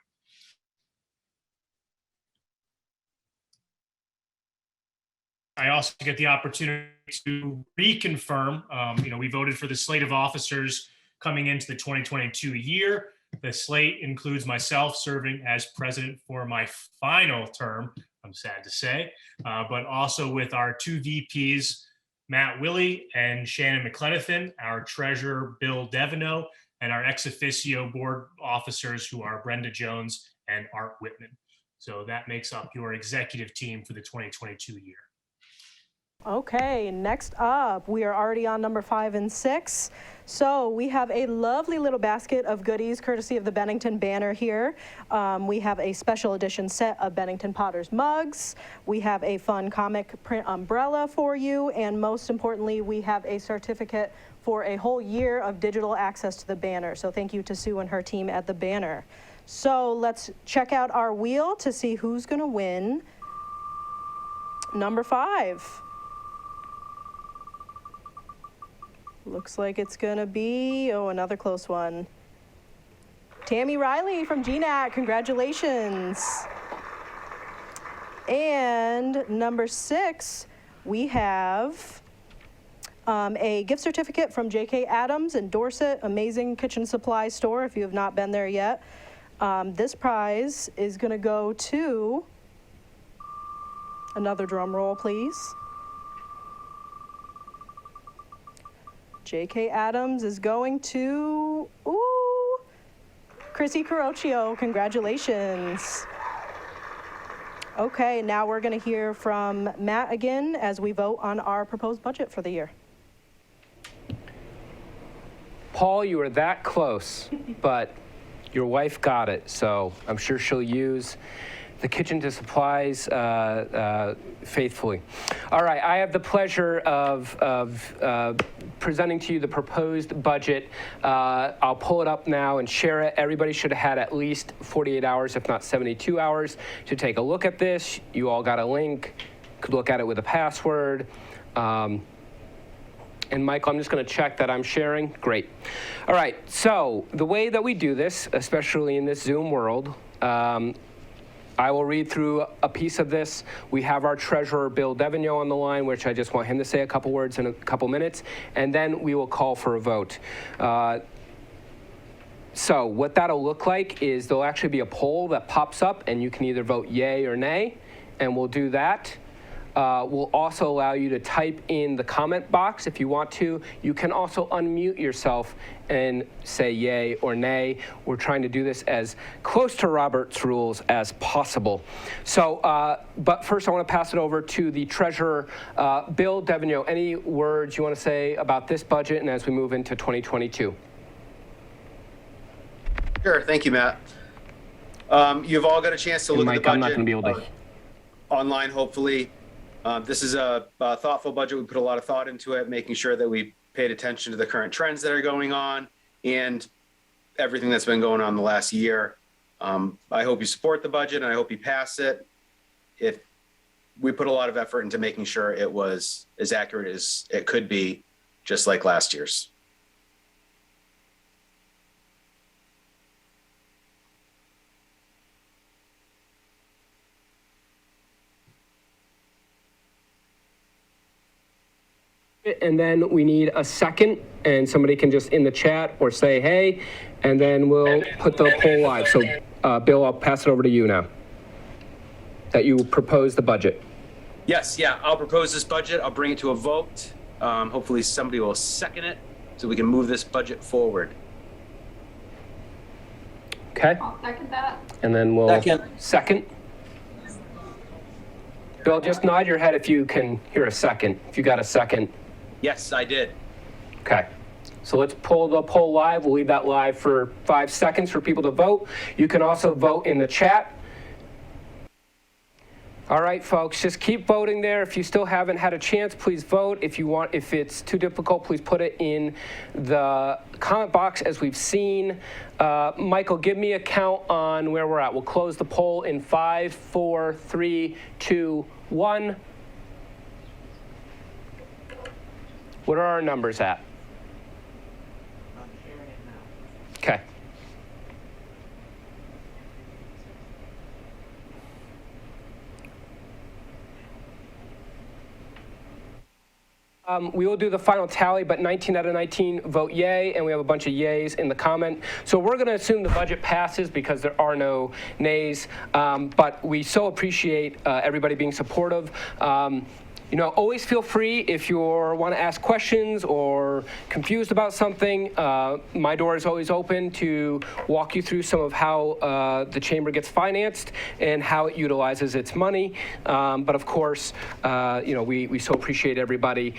I also get the opportunity to reconfirm, we voted for the slate of officers coming into the 2022 year. The slate includes myself serving as president for my final term, I'm sad to say, but also with our two VPs, Matt Willey and Shannon McLenithan, our treasurer, Bill Deveneaux, and our ex officio board officers, who are Brenda Jones and Art Whitman. So that makes up your executive team for the 2022 year. Okay, next up, we are already on number 5 and 6. So we have a lovely little basket of goodies courtesy of the Bennington banner here. We have a special edition set of Bennington Potters mugs. We have a fun comic print umbrella for you. And most importantly, we have a certificate for a whole year of digital access to the banner. So thank you to Sue and her team at the banner. So let's check out our wheel to see who's gonna win number 5. Looks like it's gonna be, another close one. Tammy Riley from GNAC, congratulations. And number 6, we have a gift certificate from J.K. Adams in Dorset, amazing kitchen supply store if you have not been there yet. This prize is gonna go to, another drum roll please. J.K. Adams is going to, Chrissy Carocchio, congratulations. Okay, now we're gonna hear from Matt again as we vote on our proposed budget for the year. Paul, you were that close, but your wife got it, so I'm sure she'll use the kitchen to supplies faithfully. All right, I have the pleasure of presenting to you the proposed budget. I'll pull it up now and share it. Everybody should have had at least 48 hours, if not 72 hours, to take a look at this. You all got a link, could look at it with a password. And Michael, I'm just going to check that I'm sharing. Great. All right, so the way that we do this, especially in this Zoom world, I will read through a piece of this. We have our treasurer, Bill Deveneaux, on the line, which I just want him to say a couple words in a couple minutes, and then we will call for a vote. So what that'll look like is there'll actually be a poll that pops up, and you can either vote yay or nay, and we'll do that. We'll also allow you to type in the comment box if you want to. You can also unmute yourself and say yay or nay. We're trying to do this as close to Robert's rules as possible. So, but first I want to pass it over to the treasurer, Bill Deveneaux. Any words you want to say about this budget and as we move into 2022? Sure. Thank you, Matt. You've all got a chance to And look Mike, at the budget. I'm not going to be able to. Online, hopefully. This is a thoughtful budget. We put a lot of thought into it, making sure that we paid attention to the current trends that are going on and everything that's been going on the last year. I hope you support the budget and I hope you pass it. We put a lot of effort into making sure it was as accurate as it could be, just like last year's. And then we need a second, and somebody can just in the chat or say hey, and then we'll put the poll live. So Bill, I'll pass it over to you now that you propose the budget. Yes, yeah, I'll propose this budget. I'll bring it to a vote. Hopefully somebody will second it so we can move this budget forward. Okay. I'll second that. And then we'll second. Bill, just nod your head if you can hear a second. If you got a second. Yes, I did. Okay. So let's pull the poll live. We'll leave that live for 5 seconds for people to vote. You can also vote in the chat. All right, folks, just keep voting there. If you still haven't had a chance, please vote. If it's too difficult, please put it in the comment box as we've seen. Michael, give me a count on where we're at. We'll close the poll in 5, 4, 3, 2, 1. What are our numbers at? Okay. We will do the final tally, but 19 out of 19 vote yay, and we have a bunch of yays in the comment. So we're going to assume the budget passes because there are no nays, but we so appreciate everybody being supportive. Always feel free if you want to ask questions or confused about something. My door is always open to walk you through some of how the chamber gets financed and how it utilizes its money. But of course, we so appreciate everybody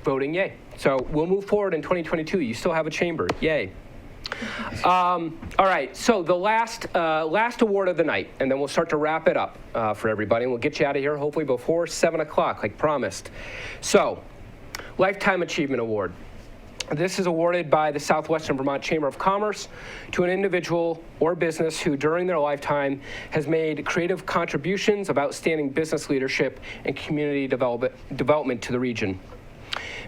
voting yay. So we'll move forward in 2022. You still have a chamber. Yay. All right, so the last award of the night, and then we'll start to wrap it up for everybody, and we'll get you out of here hopefully before 7 o'clock, like promised. So, Lifetime Achievement Award. This is awarded by the Southwestern Vermont Chamber of Commerce to an individual or business who, during their lifetime, has made creative contributions of outstanding business leadership and community development to the region.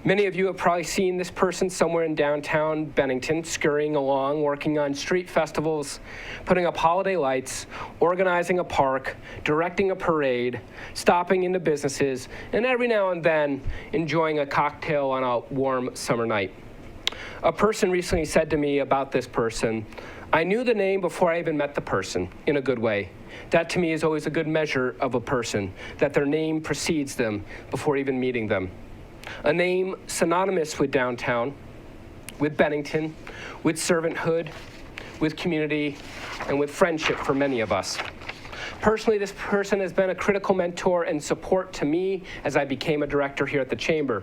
Many of you have probably seen this person somewhere in downtown Bennington, scurrying along, working on street festivals, putting up holiday lights, organizing a park, directing a parade, stopping into businesses, and every now and then enjoying a cocktail on a warm summer night. A person recently said to me about this person, "I knew the name before I even met the person," in a good way. That to me is always a good measure of a person, that their name precedes them before even meeting them. A name synonymous with downtown, with Bennington, with servanthood, with community, and with friendship for many of us. Personally, this person has been a critical mentor and support to me as I became a director here at the Chamber.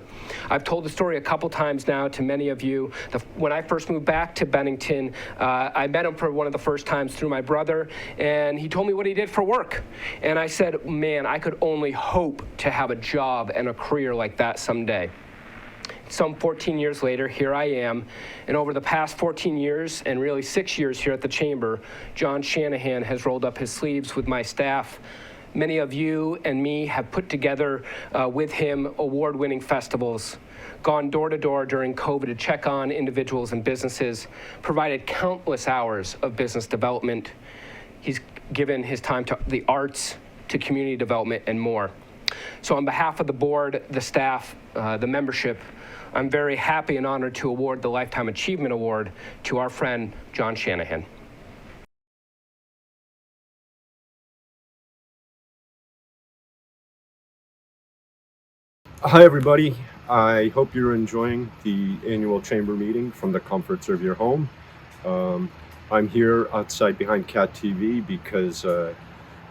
I've told the story a couple times now to many of you. When I first moved back to Bennington, I met him for one of the first times through my brother, and he told me what he did for work. And I said, man, I could only hope to have a job and a career like that someday. Some 14 years later, here I am, and over the past 14 years, and really 6 years here at the Chamber, John Shanahan has rolled up his sleeves with my staff. Many of you and me have put together with him award-winning festivals, gone door to door during COVID to check on individuals and businesses, provided countless hours of business development. He's given his time to the arts, to community development, and more. So on behalf of the board, the staff, the membership, I'm very happy and honored to award the Lifetime Achievement Award to our friend, John Shanahan. Hi, everybody. I hope you're enjoying the annual chamber meeting from the comforts of your home. I'm here outside behind Cat TV because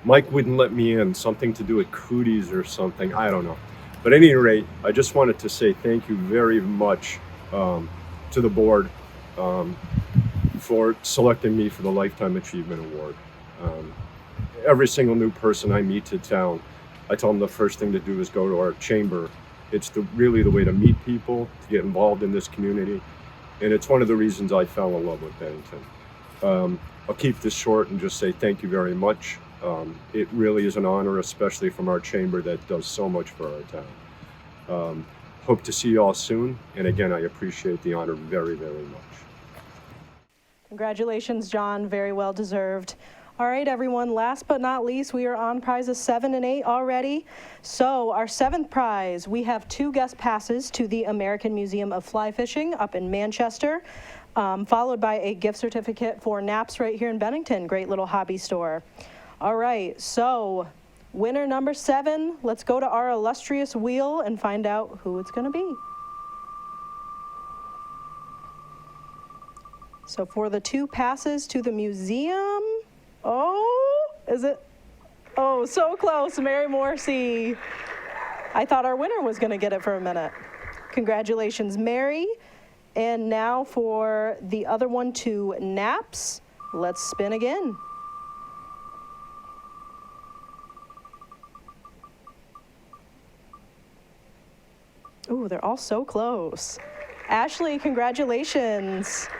Mike wouldn't let me in, something to do with cooties or something, I don't know. But at any rate, I just wanted to say thank you very much to the board for selecting me for the Lifetime Achievement Award. Every single new person I meet to town, I tell them the first thing to do is go to our chamber. It's really the way to meet people, to get involved in this community, and it's one of the reasons I fell in love with Bennington. I'll keep this short and just say thank you very much. It really is an honor, especially from our chamber that does so much for our town. Hope to see you all soon, and again, I appreciate the honor very, very much. Congratulations, John. Very well deserved. All right, everyone, last but not least, we are on prizes 7 and 8 already. So our 7th prize, we have 2 guest passes to the American Museum of Fly Fishing up in Manchester, followed by a gift certificate for Naps right here in Bennington. Great little hobby store. All right, so winner number 7, let's go to our illustrious wheel and find out who it's gonna be. So for the 2 passes to the museum, oh, is it? Oh, so close, Mary Morrissey. I thought our winner was gonna get it for a minute. Congratulations, Mary. And now for the other one to Naps, let's spin again. Ooh, they're all so close. Ashley, congratulations.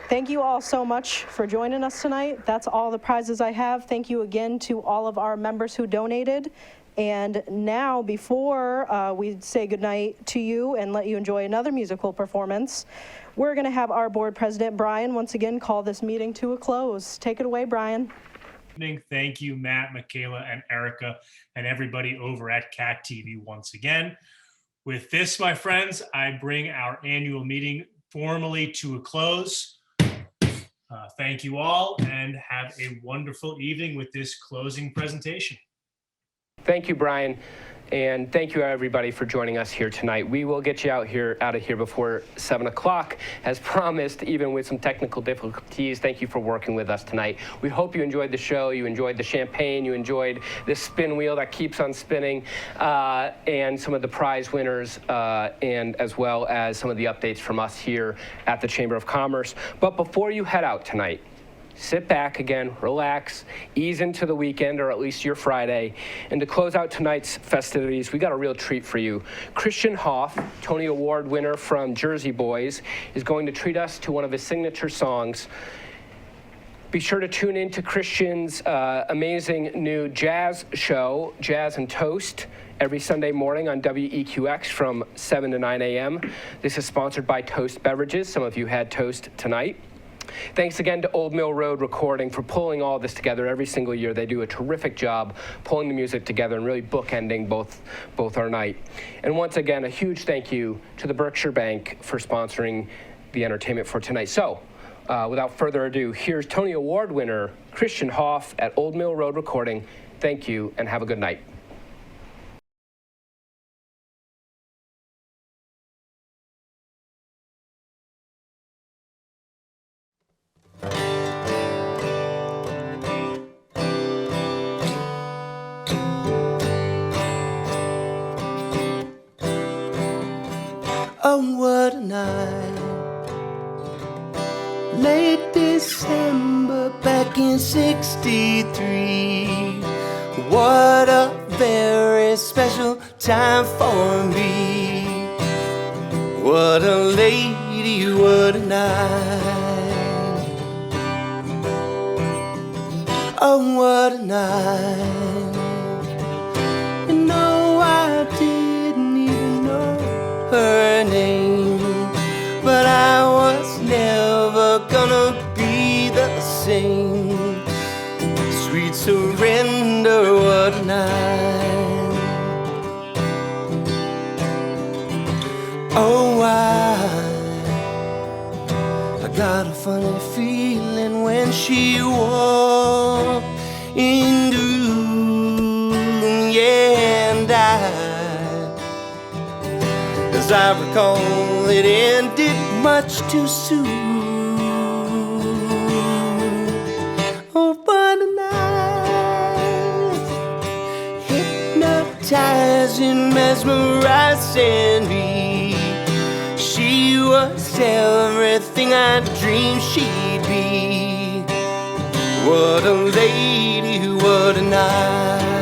Thank you all so much for joining us tonight. That's all the prizes I have. Thank you again to all of our members who donated. And now, before we say goodnight to you and let you enjoy another musical performance, we're going to have our board president, Brian, once again call this meeting to a close. Take it away, Brian. Thank you, Matt, Michaela, and Erica, and everybody over at Cat TV once again. With this, my friends, I bring our annual meeting formally to a close. Thank you all, and have a wonderful evening with this closing presentation. Thank you, Brian, and thank you everybody for joining us here tonight. We will get you out of here before 7 o'clock, as promised, even with some technical difficulties. Thank you for working with us tonight. We hope you enjoyed the show, you enjoyed the champagne, you enjoyed this spin wheel that keeps on spinning, and some of the prize winners, and as well as some of the updates from us here at the Chamber of Commerce. But before you head out tonight, sit back again, relax, ease into the weekend, or at least your Friday. And to close out tonight's festivities, we got a real treat for you. Christian Hoff, Tony Award winner from Jersey Boys, is going to treat us to one of his signature songs. Be sure to tune in to Christian's amazing new jazz show, Jazz and Toast, every Sunday morning on WEQX from 7 to 9 a.m. This is sponsored by Toast Beverages. Some of you had Toast tonight. Thanks again to Old Mill Road Recording for pulling all this together every single year. They do a terrific job pulling the music together and really bookending both our night. And once again, a huge thank you to the Berkshire Bank for sponsoring the entertainment for tonight. So, without further ado, here's Tony Award winner Christian Hoff at Old Mill Road Recording. Thank you and have a good night. Oh, what a night. Late December back in '63. What a very special time for me. What a lady, what a night. Oh, what a night. You know, I didn't even know her name, but I was never gonna be the same. Sweet surrender, what a night. Oh, I got a funny feeling when she walked in the room, yeah, and as I recall, it ended much too soon. Oh, but a night, hypnotizing, mesmerizing me. She was everything I dreamed she'd be. be. What a lady, what a night.